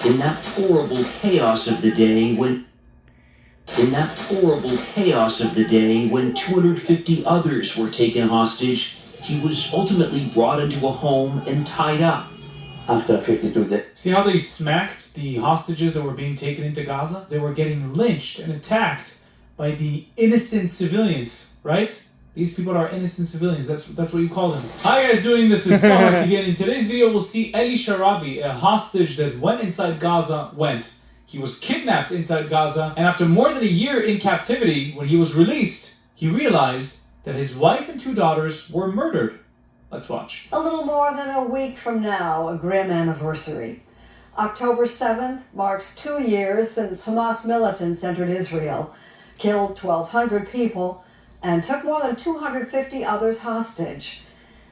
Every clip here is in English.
In that horrible chaos of the day when In that horrible chaos of the day when 250 others were taken hostage, he was ultimately brought into a home and tied up. After 52 days. See how they smacked the hostages that were being taken into Gaza? They were getting lynched and attacked by the innocent civilians, right? These people are innocent civilians. That's what you call them. Hi guys, doing this is Sahar again. In today's video, we'll see Eli Sharabi, a hostage that went inside Gaza, He was kidnapped inside Gaza, and after more than a year in captivity, when he was released, he realized that his wife and 2 daughters were murdered. Let's watch. A little more than a week from now, a grim anniversary. October 7th marks 2 years since Hamas militants entered Israel, killed 1,200 people, and took more than 250 others hostage.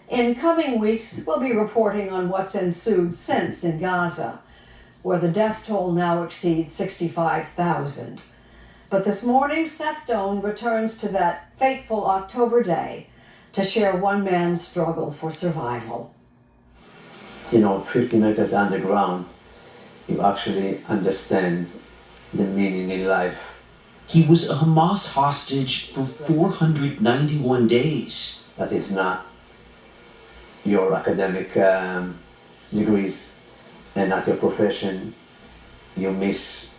In coming weeks, we'll be reporting on what's ensued since in Gaza, where the death toll now exceeds 65,000. But this morning, Seth Doan returns to that fateful October day to share one man's struggle for survival. 50 meters underground, you actually understand the meaning in life. He was a Hamas hostage for 491 days. That is not your academic degrees and not your profession. You miss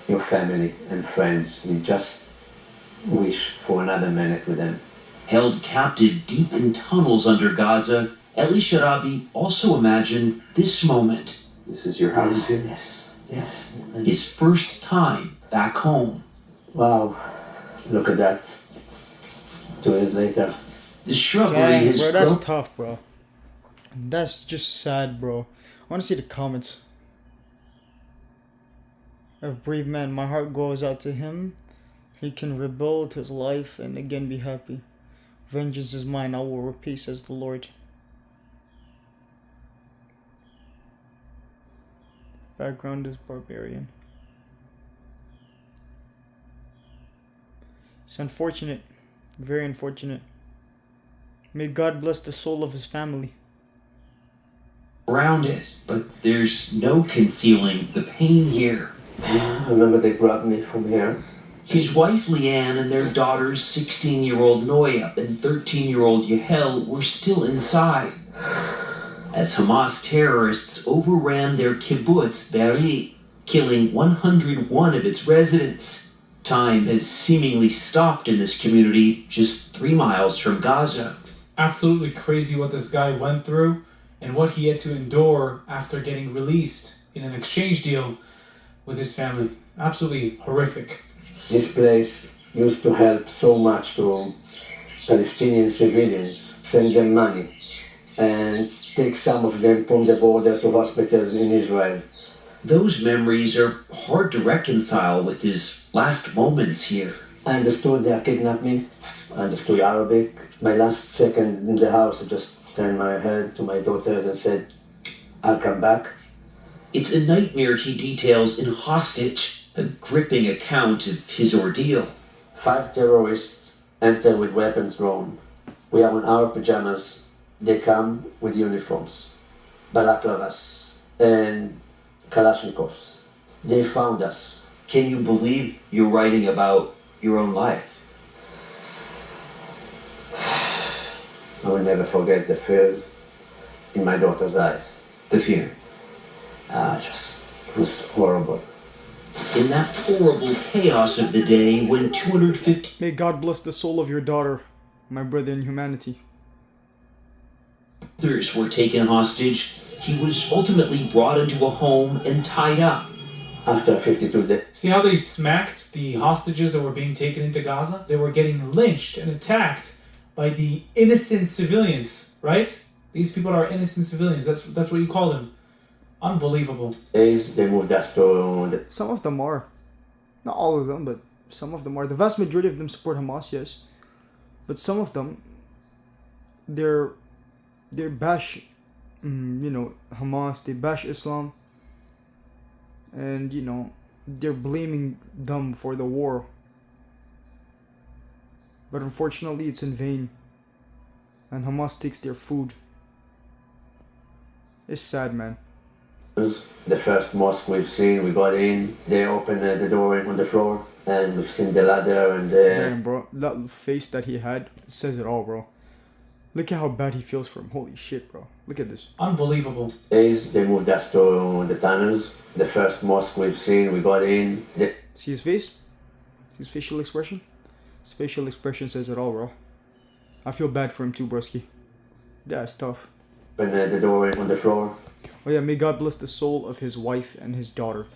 your family and friends. You just wish for another minute with them. Held captive deep in tunnels under Gaza, Eli Sharabi also imagined this moment. This is your house here? Yes. His first time back home. Wow, look at that. 2 years later. The shrubbery Dang, has bro, that's grown. tough, bro. That's just sad, bro. I want to see the comments. Of brave man, my heart goes out to him. He can rebuild his life and again be happy. Vengeance is mine, I will repay, says the Lord. Background is barbarian. It's unfortunate. Very unfortunate. May God bless the soul of his family. Around it, but there's no concealing the pain here. I remember they grabbed me from here. His wife Leanne and their daughters, 16-year-old Noya and 13-year-old Yahel, were still inside. As Hamas terrorists overran their kibbutz Be'eri, killing 101 of its residents. Time has seemingly stopped in this community just 3 miles from Gaza. Absolutely crazy what this guy went through and what he had to endure after getting released in an exchange deal with his family. Absolutely horrific. This place used to help so much to Palestinian civilians, send them money, and take some of them from the border to hospitals in Israel. Those memories are hard to reconcile with his last moments here. I understood they kidnapped me. I understood Arabic. My last second in the house, I just turned my head to my daughters and said, I'll come back. It's a nightmare he details in Hostage, a gripping account of his ordeal. 5 terrorists enter with weapons drawn. We are in our pajamas. They come with uniforms, balaklavas, and Kalashnikovs. They found us. Can you believe you're writing about your own life? I will never forget the fears in my daughter's eyes. The fear. It was horrible. In that horrible chaos of the day when 250 May God bless the soul of your daughter, my brother in humanity. others were taken hostage, he was ultimately brought into a home and tied up. After 52 days. See how they smacked the hostages that were being taken into Gaza? They were getting lynched and attacked by the innocent civilians, right? These people are innocent civilians. That's what you call them. Unbelievable. They moved us to the Some of them are. Not all of them, but some of them are. The vast majority of them support Hamas, yes. But some of them, they're bash, Hamas, they bash Islam. And, they're blaming them for the war. But unfortunately, it's in vain. And Hamas takes their food. It's sad, man. The first mosque we've seen, we got in, they opened the door on the floor, and we've seen the ladder and Damn, bro. That face that he had says it all, bro. Look at how bad he feels for him. Holy shit, bro. Look at this. Unbelievable. days. They moved us to the tunnels. The first mosque we've seen, we got in. See his face? See his facial expression? His facial expression says it all, bro. I feel bad for him too, broski. Yeah, it's tough. Opened the door on the floor. Oh yeah, may God bless the soul of his wife and his daughter.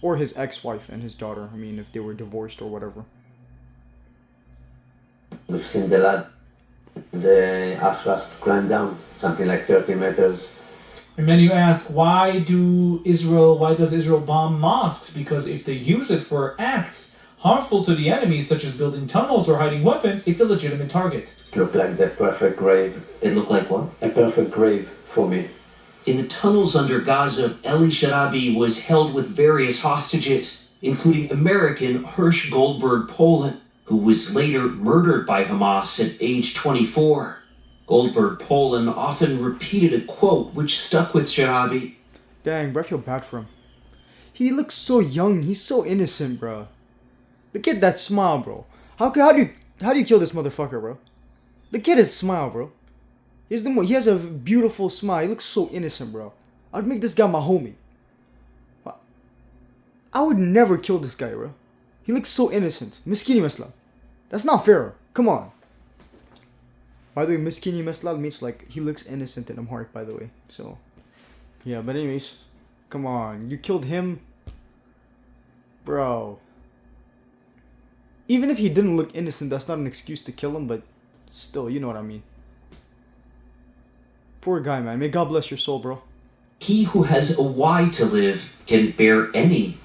Or his ex-wife and his daughter. I mean, if they were divorced or whatever. We've seen the ladder. They asked us to climb down, something like 30 meters. And then you ask, why does Israel bomb mosques? Because if they use it for acts harmful to the enemy, such as building tunnels or hiding weapons, it's a legitimate target. It looked like the perfect grave. It looked like what? A perfect grave for me. In the tunnels under Gaza, Eli Sharabi was held with various hostages, including American Hirsch Goldberg Poland, who was later murdered by Hamas at age 24. Goldberg Poland often repeated a quote which stuck with Sharabi. Dang, bro, I feel bad for him. He looks so young. He's so innocent, bro. Look at that smile, bro. How do you kill this motherfucker, bro? Look at his smile, bro. He has a beautiful smile. He looks so innocent, bro. I'd make this guy my homie. I would never kill this guy, bro. He looks so innocent. Miskini Mesla. That's not fair. Come on. By the way, Miskini Mesla means like he looks innocent in heart, by the way. So, yeah, but anyways. Come on. You killed him. Bro. Even if he didn't look innocent, that's not an excuse to kill him, but still, you know what I mean. Poor guy, man. May God bless your soul, bro. He who has a why to live can bear any.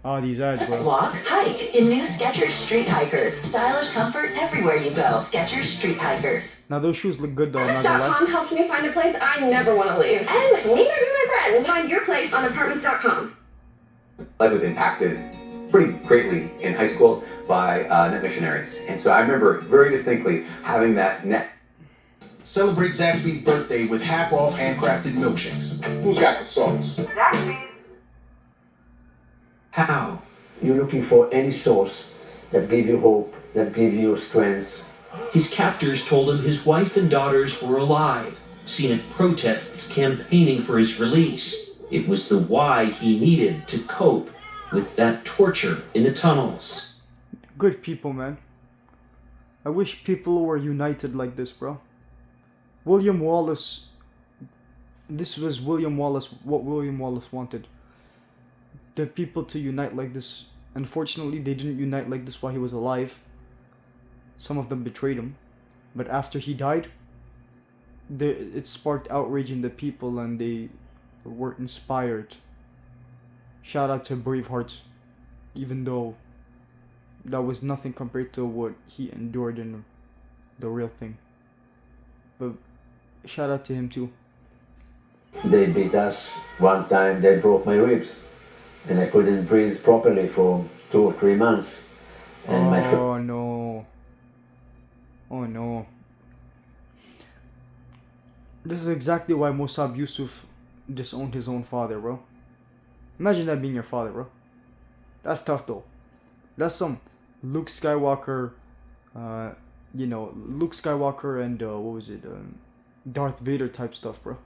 Ah, these ads, bro. Walk, hike in new Skechers Street Hikers. Stylish comfort everywhere you go. Skechers Street Hikers. Now those shoes look good though, I'm not gonna lie. Apartments.com helped me find a place I never want to leave. And neither do my friends. Find your place on Apartments.com. Life was impacted pretty greatly in high school by net missionaries. And so I remember very distinctly having that net. Celebrate Zaxby's birthday with half-off handcrafted milkshakes. Who's got the sauce? How? You're looking for any source that gave you hope, that gave you strength. His captors told him his wife and daughters were alive, seen at protests campaigning for his release. It was the why he needed to cope with that torture in the tunnels. Good people, man. I wish people were united like this, bro. William Wallace. This was William Wallace, what William Wallace wanted. The people to unite like this. Unfortunately, they didn't unite like this while he was alive. Some of them betrayed him. But after he died, it sparked outrage in the people and they were inspired. Shout out to Bravehearts. Even though that was nothing compared to what he endured in the real thing. But shout out to him too. They beat us. One time they broke my ribs. And I couldn't breathe properly for 2 or 3 months. And oh no. Oh no. This is exactly why Musab Yusuf disowned his own father, bro. Imagine that being your father, bro. That's tough though. That's some Luke Skywalker, Luke Skywalker and Darth Vader type stuff, bro.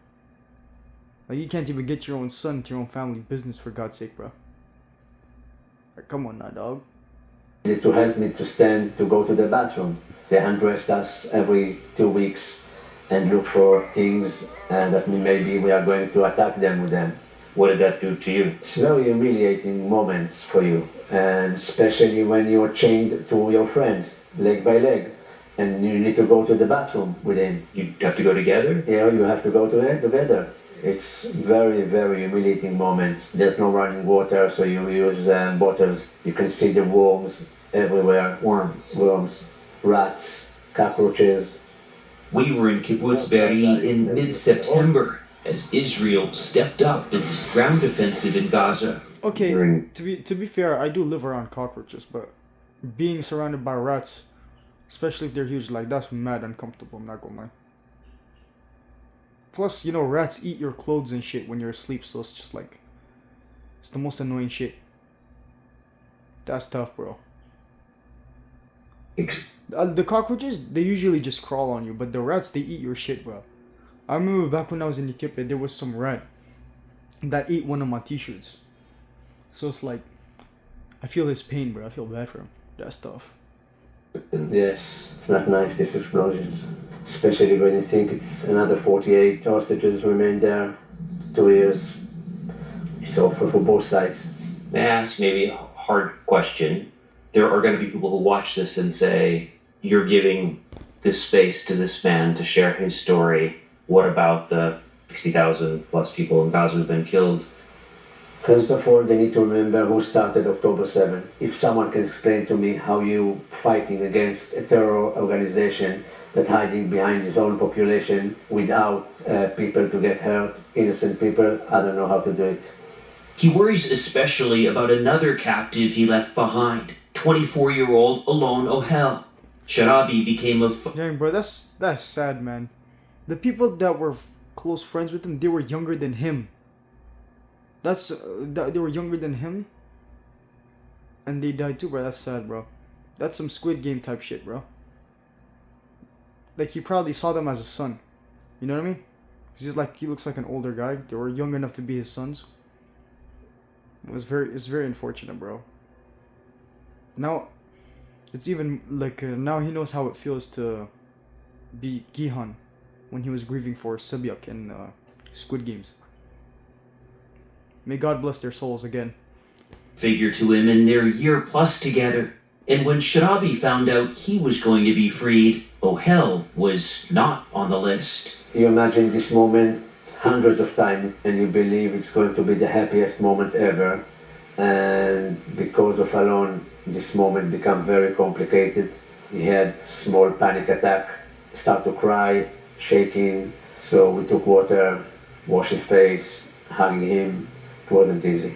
Like, you can't even get your own son to your own family business, for God's sake, bro. Like, come on now, dog. to help me to stand to go to the bathroom. They undressed us every 2 weeks and look for things that maybe we are going to attack them with them. What did that do to you? It's very humiliating moments for you, and especially when you're chained to your friends, leg by leg, and you need to go to the bathroom with him. You have to go together? Yeah, you have to go together. It's very, very humiliating moments. There's no running water, so you use bottles. You can see the worms everywhere. Worms, rats, cockroaches. We were in Kibbutz Be'eri in mid-September as Israel stepped up its ground offensive in Gaza. Okay, to be fair, I do live around cockroaches, but being surrounded by rats, especially if they're huge, like, that's mad uncomfortable, I'm not gonna lie. Plus, you know, rats eat your clothes and shit when you're asleep, so it's just like, it's the most annoying shit. That's tough, bro. The cockroaches, they usually just crawl on you, but the rats, they eat your shit, bro. I remember back when I was in Ethiopia, there was some rat that ate one of my t-shirts. So it's like, I feel his pain, bro. I feel bad for him. That's tough. Yes, it's not nice, these explosions. Especially when you think it's another 48 hostages remain there. 2 years. It's awful for both sides. May I ask maybe a hard question? There are going to be people who watch this and say, you're giving this space to this man to share his story. What about the 60,000 plus people in Gaza who've been killed? First of all, they need to remember who started October 7. If someone can explain to me how you fighting against a terror organization that hiding behind his own population without people to get hurt, innocent people, I don't know how to do it. He worries especially about another captive he left behind, 24-year-old Alon Ohel. Sharabi became a... Dang, bro, that's sad, man. The people that were close friends with him, they were younger than him. They were younger than him, and they died too, bro. That's sad, bro. That's some Squid Game type shit, bro. Like, he probably saw them as a son. You know what I mean? 'Cause he looks like an older guy. They were young enough to be his sons. It's very unfortunate, bro. Now, it's even like now he knows how it feels to be Gihan when he was grieving for Sabyak in Squid Games. May God bless their souls again. Figure to him in their year plus together. And when Sharabi found out he was going to be freed, Ohel was not on the list. You imagine this moment hundreds of times and you believe it's going to be the happiest moment ever. And because of Alon, this moment became very complicated. He had small panic attack, start to cry, shaking. So we took water, washed his face, hugging him. It wasn't easy.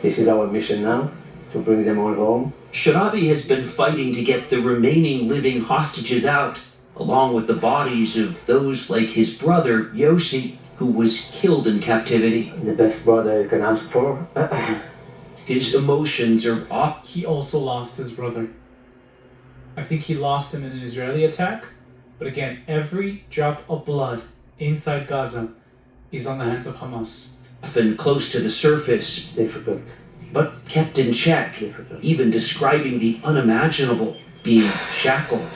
This is our mission now, to bring them all home. Sharabi has been fighting to get the remaining living hostages out, along with the bodies of those like his brother, Yossi, who was killed in captivity. The best brother you can ask for. His emotions are off. He also lost his brother. I think he lost him in an Israeli attack. But again, every drop of blood inside Gaza is on the hands of Hamas. Often close to the surface, Difficult. but kept in check, Difficult. even describing the unimaginable, being shackled.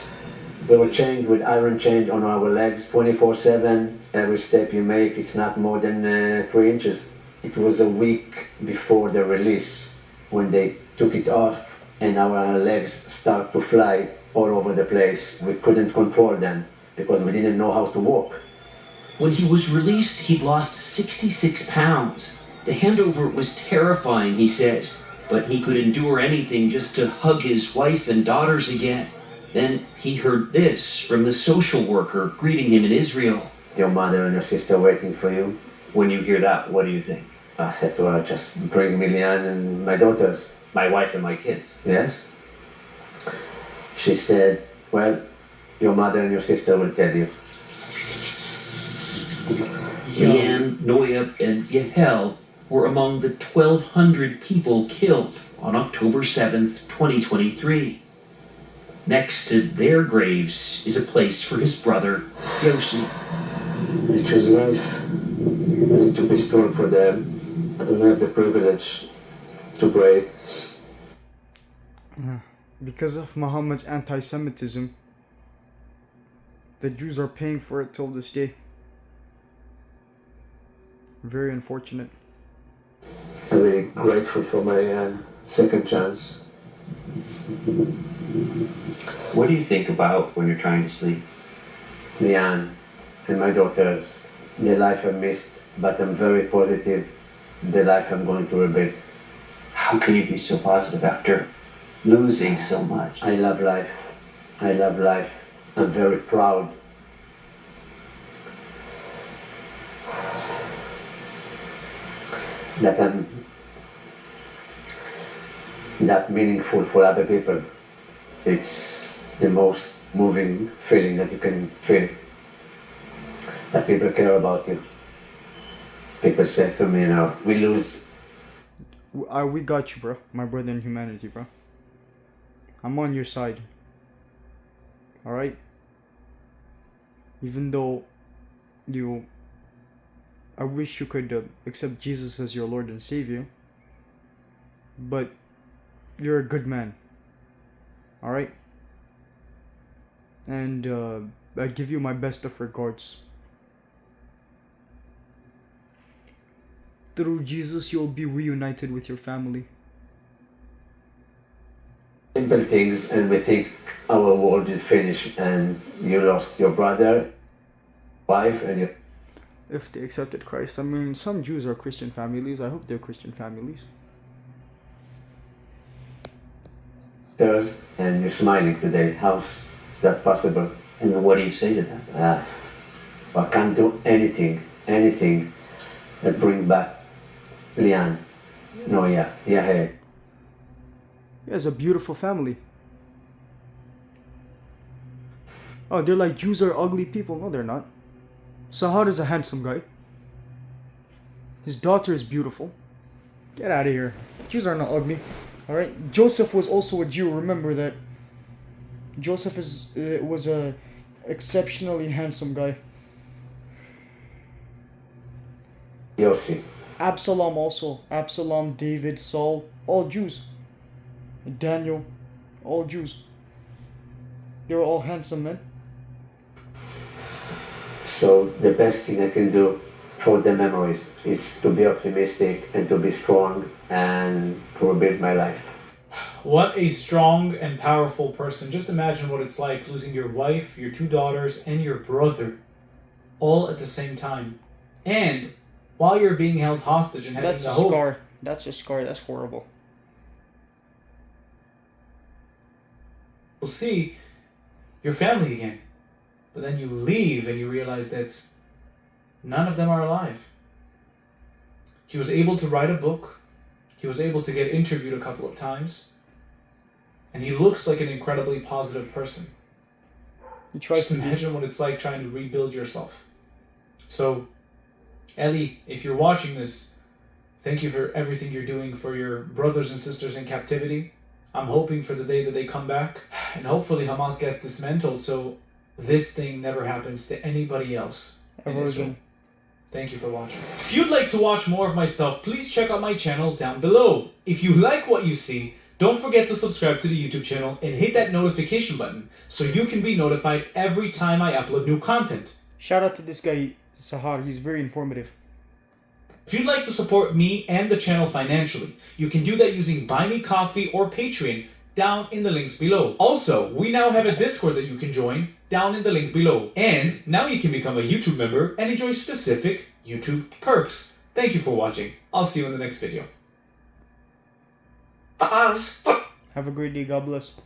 We were chained with iron chain on our legs 24/7. Every step you make, it's not more than 3 inches. It was a week before the release when they took it off and our legs start to fly all over the place. We couldn't control them because we didn't know how to walk. When he was released, he'd lost 66 pounds. The handover was terrifying, he says, but he could endure anything just to hug his wife and daughters again. Then he heard this from the social worker greeting him in Israel. Your mother and your sister waiting for you. When you hear that, what do you think? I said to her, just bring Milian and my daughters. My wife and my kids. Yes? She said, well, your mother and your sister will tell you. Yan, Noyab, and Yehel were among the 1,200 people killed on October 7th, 2023. Next to their graves is a place for his brother, Yossi. I choose life. I need to be strong for them. I don't have the privilege to brave. Because of Muhammad's anti-Semitism, the Jews are paying for it till this day. Very unfortunate. I'm really grateful for my second chance. What do you think about when you're trying to sleep? Lian and my daughters, the life I missed, but I'm very positive the life I'm going to rebuild. How can you be so positive after losing so much? I love life. I love life. I'm very proud. That I'm that meaningful for other people. It's the most moving feeling that you can feel. that people care about you. People say to me, we lose. We got you, bro. My brother in humanity, bro. I'm on your side. Alright? Even though I wish you could accept Jesus as your Lord and Savior, but you're a good man. Alright? And I give you my best of regards. Through Jesus, you'll be reunited with your family. Simple things, and we think our world is finished, and you lost your brother, wife, and your. If they accepted Christ. I mean, some Jews are Christian families. I hope they're Christian families. And you're smiling today. How's that possible? And what do you say to that? I can't do anything that bring back Lian, Noya, Yahe. He has a beautiful family. Oh, they're like, Jews are ugly people. No, they're not. Sahar is a handsome guy. His daughter is beautiful. Get out of here. Jews are not ugly. Alright? Joseph was also a Jew. Remember that. Joseph was a exceptionally handsome guy. Yossi. Absalom also. Absalom, David, Saul. All Jews. Daniel. All Jews. They were all handsome men. So the best thing I can do for the memories is to be optimistic and to be strong and to rebuild my life. What a strong and powerful person. Just imagine what it's like losing your wife, your 2 daughters, and your brother all at the same time. And while you're being held hostage and having That's the a hope. scar. That's a scar. That's horrible. You'll see your family again. But then you leave and you realize that none of them are alive. He was able to write a book. He was able to get interviewed a couple of times. And he looks like an incredibly positive person. He tries Just imagine what it's like trying to rebuild yourself. So, Ellie, if you're watching this, thank you for everything you're doing for your brothers and sisters in captivity. I'm hoping for the day that they come back. And hopefully Hamas gets dismantled so this thing never happens to anybody else in Israel. Thank you for watching. If you'd like to watch more of my stuff, please check out my channel down below. If you like what you see, don't forget to subscribe to the YouTube channel and hit that notification button so you can be notified every time I upload new content. Shout out to this guy, Sahar. He's very informative. If you'd like to support me and the channel financially, you can do that using Buy Me Coffee or Patreon down in the links below. Also, we now have a Discord that you can join down in the link below. And now you can become a YouTube member and enjoy specific YouTube perks. Thank you for watching. I'll see you in the next video. Have a great day. God bless.